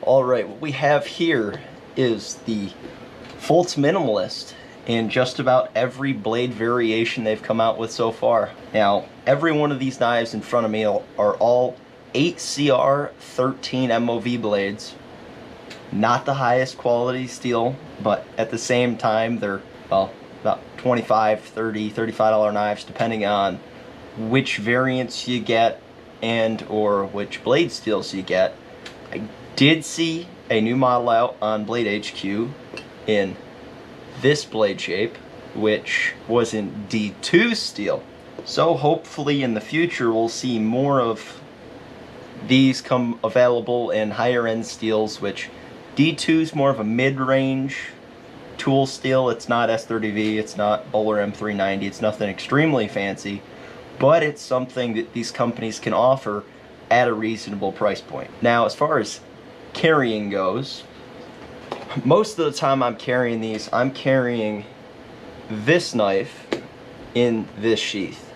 Alright, what we have here is the Folts Minimalist in just about every blade variation they've come out with so far. Now, every one of these knives in front of me are all 8CR13 MOV blades. Not the highest quality steel, but at the same time they're, well, about $25, $30, $35 knives depending on which variants you get and or which blade steels you get. I did see a new model out on Blade HQ in this blade shape, which was in D2 steel. So hopefully in the future we'll see more of these come available in higher end steels, which D2 is more of a mid-range tool steel. It's not S30V, it's not Bowler M390, it's nothing extremely fancy, but it's something that these companies can offer at a reasonable price point. Now, as far as carrying goes, most of the time I'm carrying these, I'm carrying this knife in this sheath.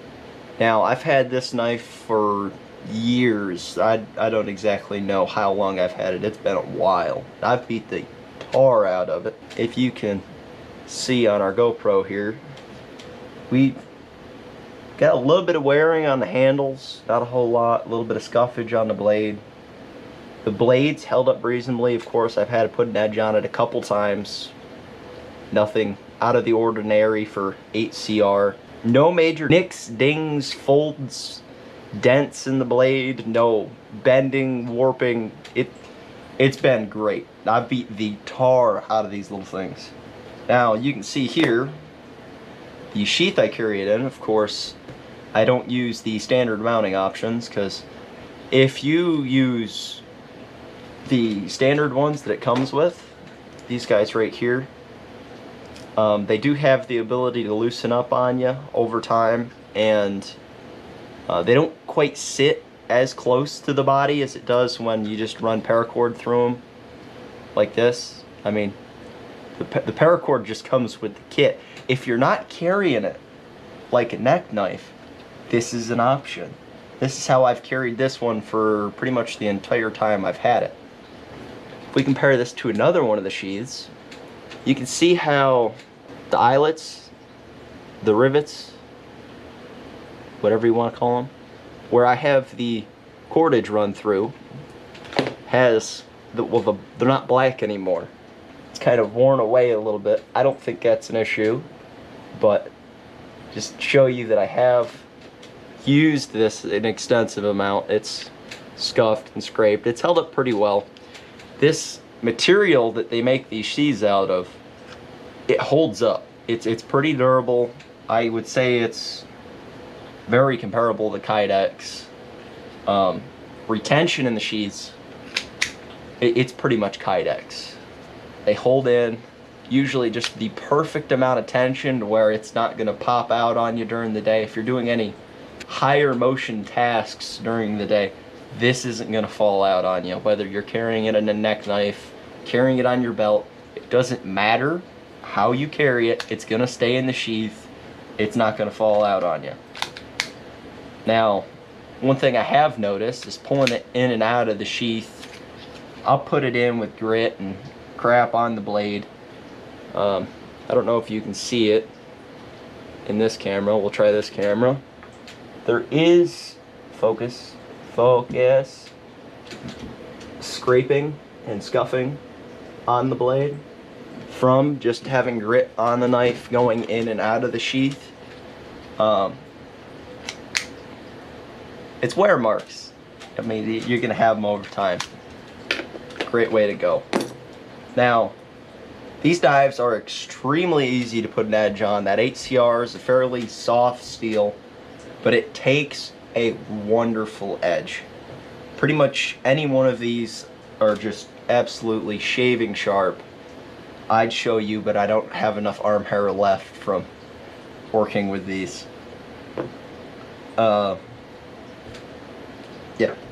Now, I've had this knife for years. I don't exactly know how long I've had it. It's been a while. I've beat the tar out of it. If you can see on our GoPro here, we got a little bit of wearing on the handles, not a whole lot, a little bit of scuffage on the blade. The blade's held up reasonably. Of course, I've had to put an edge on it a couple times. Nothing out of the ordinary for 8CR. No major nicks, dings, folds, dents in the blade, no bending, warping. It's been great. I've beat the tar out of these little things. Now, you can see here, the sheath I carry it in, of course, I don't use the standard mounting options, because if you use the standard ones that it comes with, these guys right here, they do have the ability to loosen up on you over time, and they don't quite sit as close to the body as it does when you just run paracord through them like this. I mean, the paracord just comes with the kit. If you're not carrying it like a neck knife, this is an option. This is how I've carried this one for pretty much the entire time I've had it. If we compare this to another one of the sheaths, you can see how the eyelets, the rivets, whatever you want to call them, where I have the cordage run through, has they're not black anymore. It's kind of worn away a little bit. I don't think that's an issue, but just show you that I have used this an extensive amount. It's scuffed and scraped. It's held up pretty well. This material that they make these sheaths out of, it holds up. It's pretty durable. I would say it's very comparable to Kydex. Retention in the sheaths, it's pretty much Kydex. They hold in usually just the perfect amount of tension to where it's not going to pop out on you during the day. If you're doing any higher motion tasks during the day, this isn't going to fall out on you. Whether you're carrying it in a neck knife, carrying it on your belt, it doesn't matter how you carry it. It's going to stay in the sheath. It's not going to fall out on you. Now, one thing I have noticed is pulling it in and out of the sheath. I'll put it in with grit and crap on the blade. I don't know if you can see it in this camera. We'll try this camera. There is focus, scraping and scuffing on the blade from just having grit on the knife going in and out of the sheath. It's wear marks. I mean, you're gonna have them over time. Great way to go. Now, these knives are extremely easy to put an edge on. That 8CR is a fairly soft steel, but it takes a wonderful edge. Pretty much any one of these are just absolutely shaving sharp. I'd show you, but I don't have enough arm hair left from working with these. Yeah,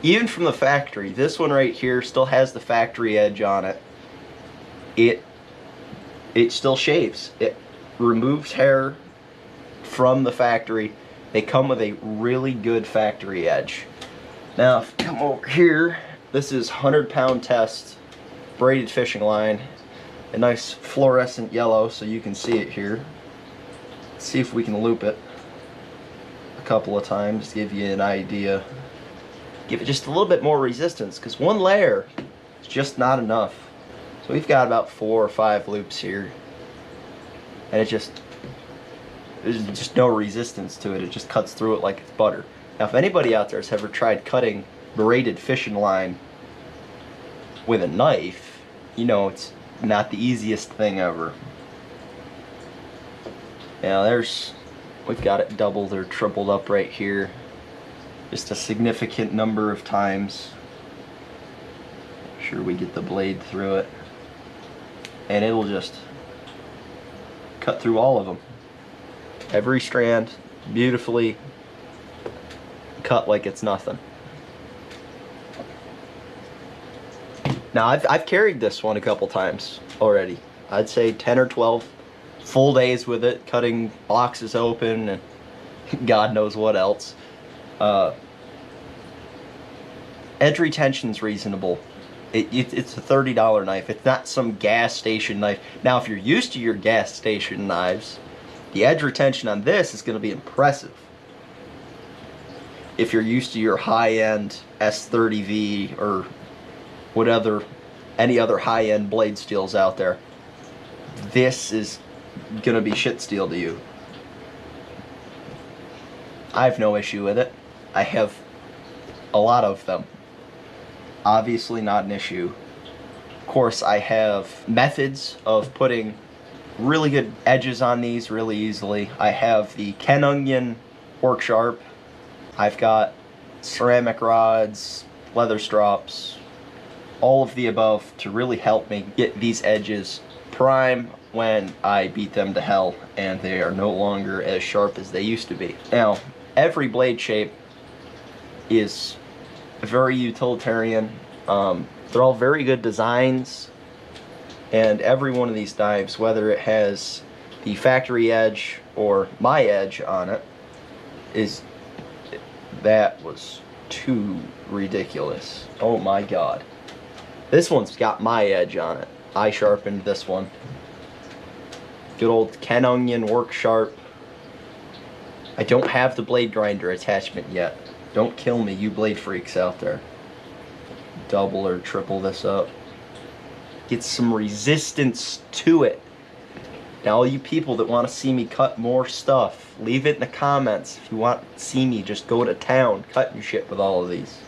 even from the factory, this one right here still has the factory edge on it. It still shaves. It removes hair from the factory. They come with a really good factory edge. Now, if you come over here, this is 100-pound test braided fishing line, a nice fluorescent yellow so you can see it here. Let's see if we can loop it a couple of times to give you an idea. Give it just a little bit more resistance, because one layer is just not enough. So we've got about 4 or 5 loops here, and there's just no resistance to it. It just cuts through it like it's butter. Now, if anybody out there has ever tried cutting braided fishing line with a knife, you know it's not the easiest thing ever. Now we've got it doubled or tripled up right here, just a significant number of times. Make sure we get the blade through it, and it'll just cut through all of them. Every strand beautifully cut like it's nothing. Now I've carried this one a couple times already. I'd say 10 or 12 full days with it, cutting boxes open and God knows what else. Edge retention's reasonable. It's a $30 knife. It's not some gas station knife. Now, if you're used to your gas station knives, the edge retention on this is going to be impressive. If you're used to your high-end S30V or any other high-end blade steels out there, this is going to be shit steel to you. I have no issue with it. I have a lot of them. Obviously not an issue. Of course, I have methods of putting really good edges on these really easily. I have the Ken Onion Work Sharp. I've got ceramic rods, leather strops, all of the above to really help me get these edges prime when I beat them to hell and they are no longer as sharp as they used to be. Now, every blade shape is very utilitarian. They're all very good designs, and every one of these knives, whether it has the factory edge or my edge on it, that was too ridiculous. Oh my god. This one's got my edge on it. I sharpened this one. Good old Ken Onion Work Sharp. I don't have the blade grinder attachment yet. Don't kill me, you blade freaks out there. Double or triple this up. Get some resistance to it. Now, all you people that want to see me cut more stuff, leave it in the comments. If you want to see me just go to town cutting shit with all of these.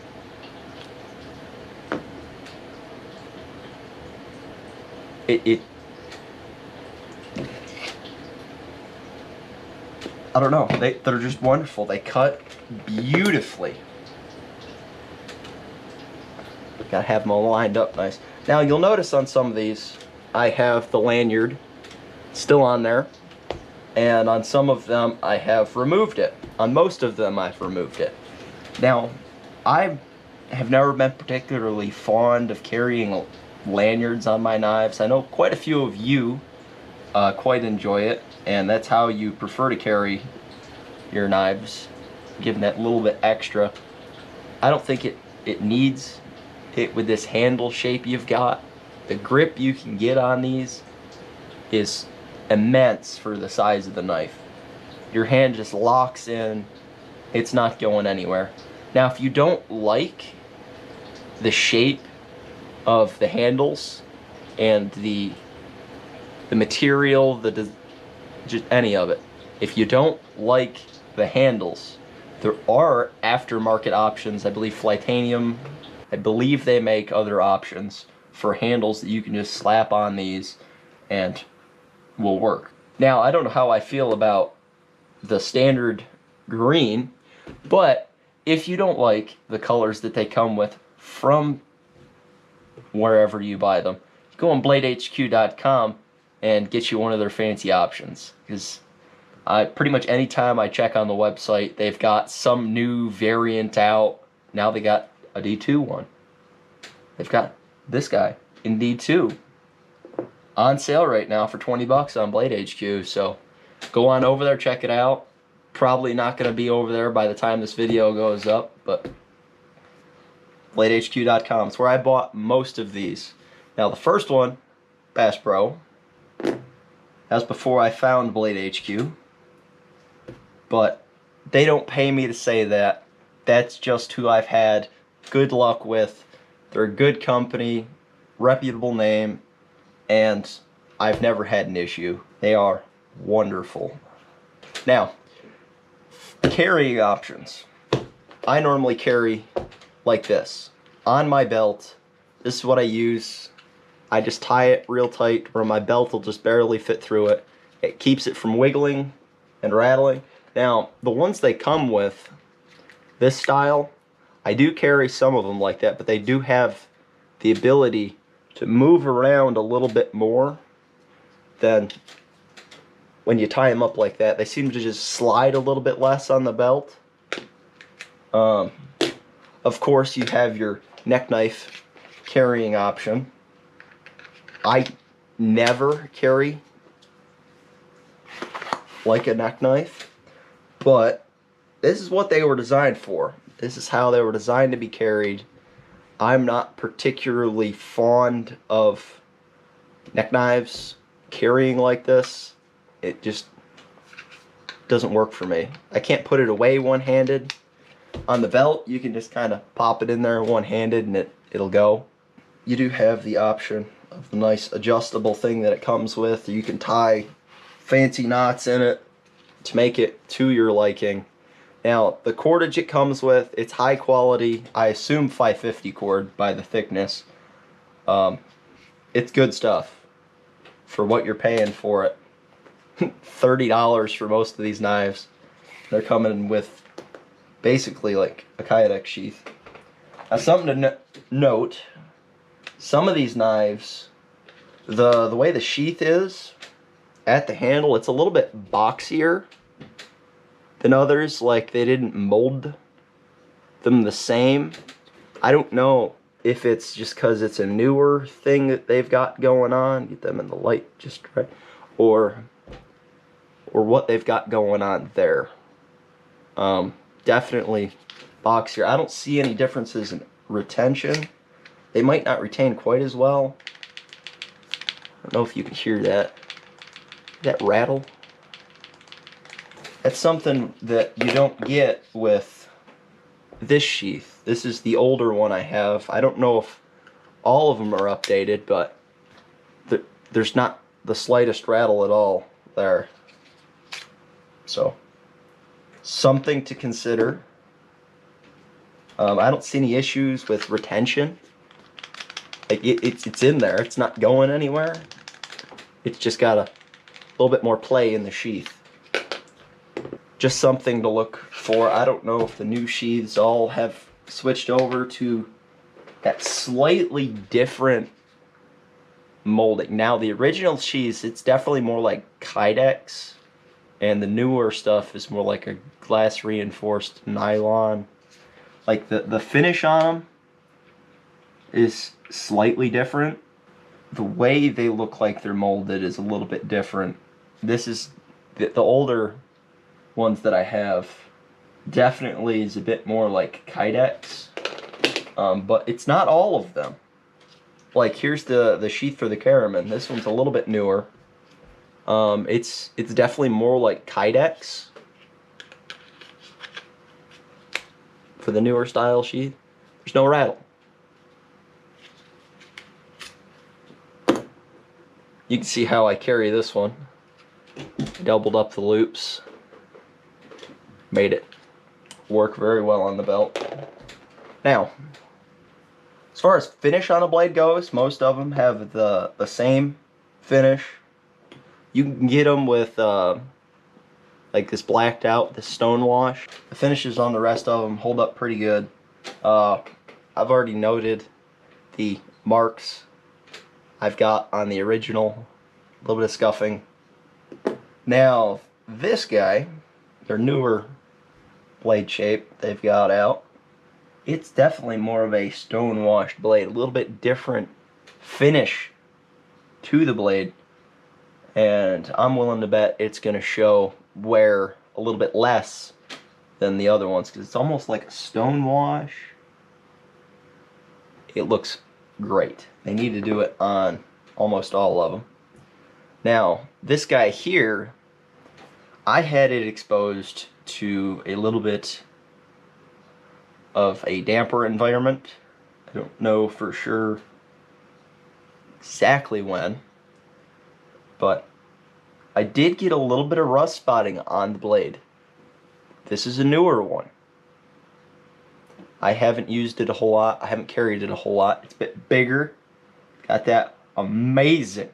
I don't know, they're just wonderful. They cut beautifully. Gotta have them all lined up nice. Now you'll notice on some of these, I have the lanyard still on there, and on some of them I have removed it. On most of them I've removed it. Now, I have never been particularly fond of carrying lanyards on my knives. I know quite a few of you quite enjoy it, and that's how you prefer to carry your knives, giving that little bit extra. I don't think it needs it with this handle shape you've got. The grip you can get on these is immense for the size of the knife. Your hand just locks in, it's not going anywhere. Now, if you don't like the shape of the handles and the material, just any of it, if you don't like the handles, there are aftermarket options. I believe Flightanium, I believe they make other options for handles that you can just slap on these and will work. Now, I don't know how I feel about the standard green, but if you don't like the colors that they come with from wherever you buy them, go on BladeHQ.com and get you one of their fancy options, because pretty much anytime I check on the website, they've got some new variant out. Now they got a D2 one. They've got this guy in D2 on sale right now for 20 bucks on Blade HQ. So go on over there, check it out. Probably not going to be over there by the time this video goes up, but BladeHQ.com is where I bought most of these. Now the first one, Bass Pro, that's before I found Blade HQ, but they don't pay me to say that. That's just who I've had good luck with. They're a good company, reputable name, and I've never had an issue. They are wonderful. Now, carrying options. I normally carry like this. On my belt, this is what I use. I just tie it real tight or my belt will just barely fit through it. It keeps it from wiggling and rattling. Now, the ones they come with, this style, I do carry some of them like that, but they do have the ability to move around a little bit more than when you tie them up like that. They seem to just slide a little bit less on the belt. Of course, you have your neck knife carrying option. I never carry like a neck knife, but this is what they were designed for. This is how they were designed to be carried. I'm not particularly fond of neck knives carrying like this. It just doesn't work for me. I can't put it away one-handed. On the belt, you can just kind of pop it in there one-handed and it'll go. You do have the option of the nice adjustable thing that it comes with. You can tie fancy knots in it to make it to your liking. Now, the cordage it comes with, it's high quality. I assume 550 cord by the thickness. It's good stuff for what you're paying for it. $30 for most of these knives. They're coming with basically like a Kydex sheath. Now, something to note, some of these knives, the way the sheath is at the handle, it's a little bit boxier than others. Like they didn't mold them the same. I don't know if it's just because it's a newer thing that they've got going on. Get them in the light just right, or what they've got going on there. Definitely boxier. I don't see any differences in retention. They might not retain quite as well. I don't know if you can hear that. That rattle. That's something that you don't get with this sheath. This is the older one I have. I don't know if all of them are updated, but there's not the slightest rattle at all there. So, something to consider. I don't see any issues with retention. Like it's in there. It's not going anywhere. It's just got a little bit more play in the sheath. Just something to look for. I don't know if the new sheaths all have switched over to that slightly different molding. Now the original sheaths, it's definitely more like Kydex, and the newer stuff is more like a glass reinforced nylon. Like the finish on them is slightly different. The way they look like they're molded is a little bit different. This is the older ones that I have definitely is a bit more like Kydex, but it's not all of them. Like here's the sheath for the Caraman. This one's a little bit newer. It's definitely more like Kydex for the newer style sheath. There's no rattle. You can see how I carry this one. Doubled up the loops. Made it work very well on the belt. Now, as far as finish on a blade goes, most of them have the same finish. You can get them with like this blacked out, this stone wash. The finishes on the rest of them hold up pretty good. I've already noted the marks I've got on the original, a little bit of scuffing. Now, this guy, their newer blade shape they've got out, it's definitely more of a stone washed blade, a little bit different finish to the blade, and I'm willing to bet it's going to show wear a little bit less than the other ones because it's almost like a stone wash. It looks great. They need to do it on almost all of them. Now, this guy here, I had it exposed to a little bit of a damper environment. I don't know for sure exactly when, but I did get a little bit of rust spotting on the blade. This is a newer one. I haven't used it a whole lot. I haven't carried it a whole lot. It's a bit bigger. Got that amazing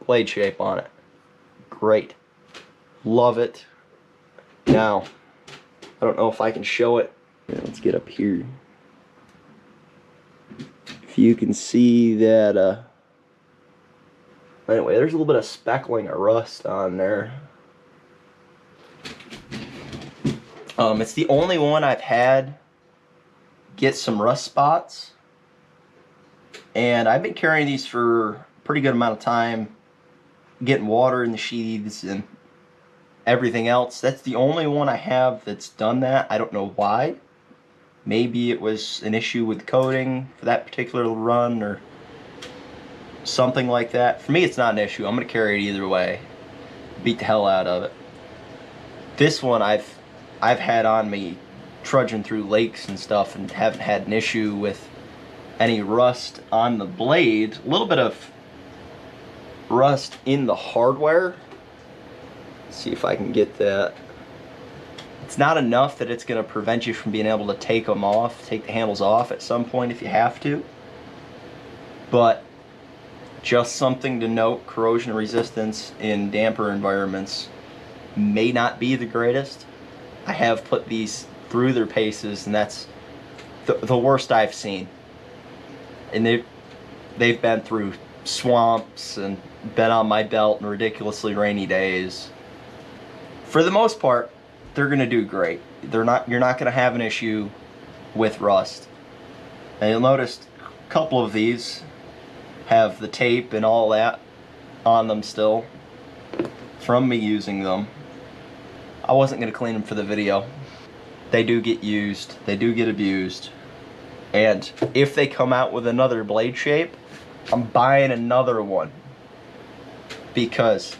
blade shape on it. Great. Love it. Now, I don't know if I can show it. Let's get up here. If you can see that, anyway, there's a little bit of speckling of rust on there. It's the only one I've had get some rust spots, and I've been carrying these for a pretty good amount of time, getting water in the sheaths and everything else. That's the only one I have that's done that. I don't know why. Maybe it was an issue with coating for that particular run or something like that. For me, it's not an issue. I'm going to carry it either way. Beat the hell out of it. This one I've had on me trudging through lakes and stuff and haven't had an issue with any rust on the blade. A little bit of rust in the hardware. Let's see if I can get that. It's not enough that it's going to prevent you from being able to take them off, take the handles off at some point if you have to. But just something to note, corrosion resistance in damper environments may not be the greatest. I have put these through their paces, and that's the worst I've seen. And they've been through swamps and been on my belt in ridiculously rainy days. For the most part, they're gonna do great. You're not gonna have an issue with rust. And you'll notice a couple of these have the tape and all that on them still from me using them. I wasn't gonna clean them for the video. They do get used, they do get abused, and if they come out with another blade shape, I'm buying another one, because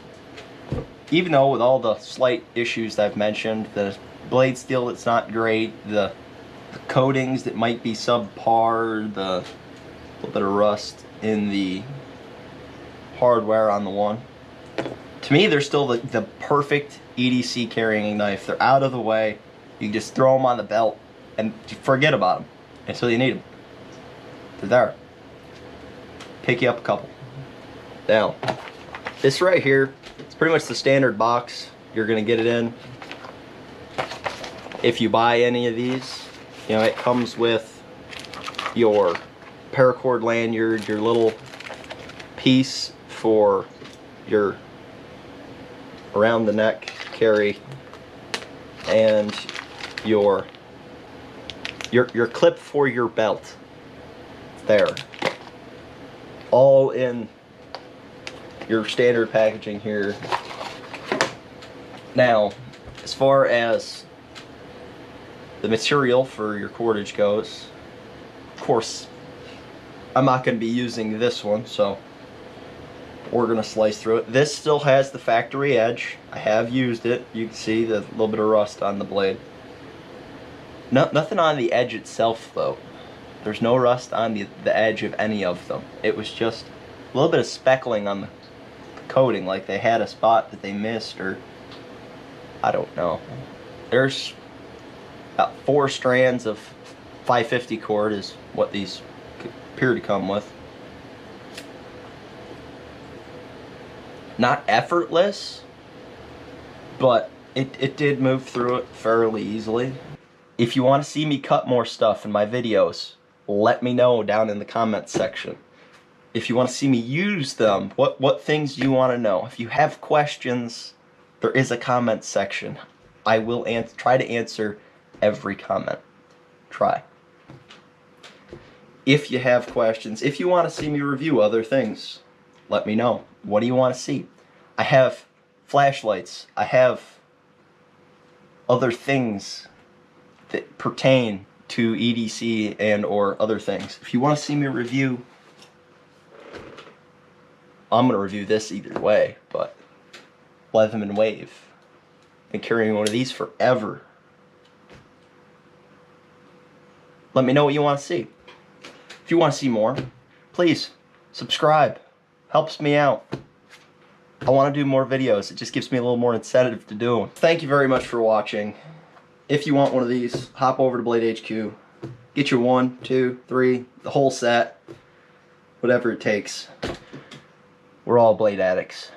even though with all the slight issues I've mentioned, the blade steel that's not great, the coatings that might be subpar, the little bit of rust in the hardware on the one, to me they're still the perfect EDC carrying knife. They're out of the way. You can just throw them on the belt and forget about them until you need them. They're there. Pick you up a couple. Now, this right here, it's pretty much the standard box you're gonna get it in. If you buy any of these, you know, it comes with your paracord lanyard, your little piece for your around the neck carry, and your clip for your belt. There. All in your standard packaging here. Now, as far as the material for your cordage goes, of course, I'm not going to be using this one, so we're going to slice through it. This still has the factory edge. I have used it. You can see the little bit of rust on the blade. Nothing on the edge itself, though. There's no rust on the edge of any of them. It was just a little bit of speckling on the coating, like they had a spot that they missed, or I don't know. There's about 4 strands of 550 cord is what these appear to come with. Not effortless, but it did move through it fairly easily. If you want to see me cut more stuff in my videos, let me know down in the comments section. If you want to see me use them, what things do you want to know? If you have questions, there is a comment section. I will try to answer every comment. Try. If you have questions, if you want to see me review other things, let me know. What do you want to see? I have flashlights. I have other things that pertain to EDC and or other things. If you want to see me review I'm gonna review this either way, but Leatherman Wave. Been carrying one of these forever. Let me know what you want to see. If you want to see more, please subscribe. Helps me out. I want to do more videos. It just gives me a little more incentive to do them. Thank you very much for watching. If you want one of these, hop over to Blade HQ. Get your 1, 2, 3, the whole set. Whatever it takes. We're all blade addicts.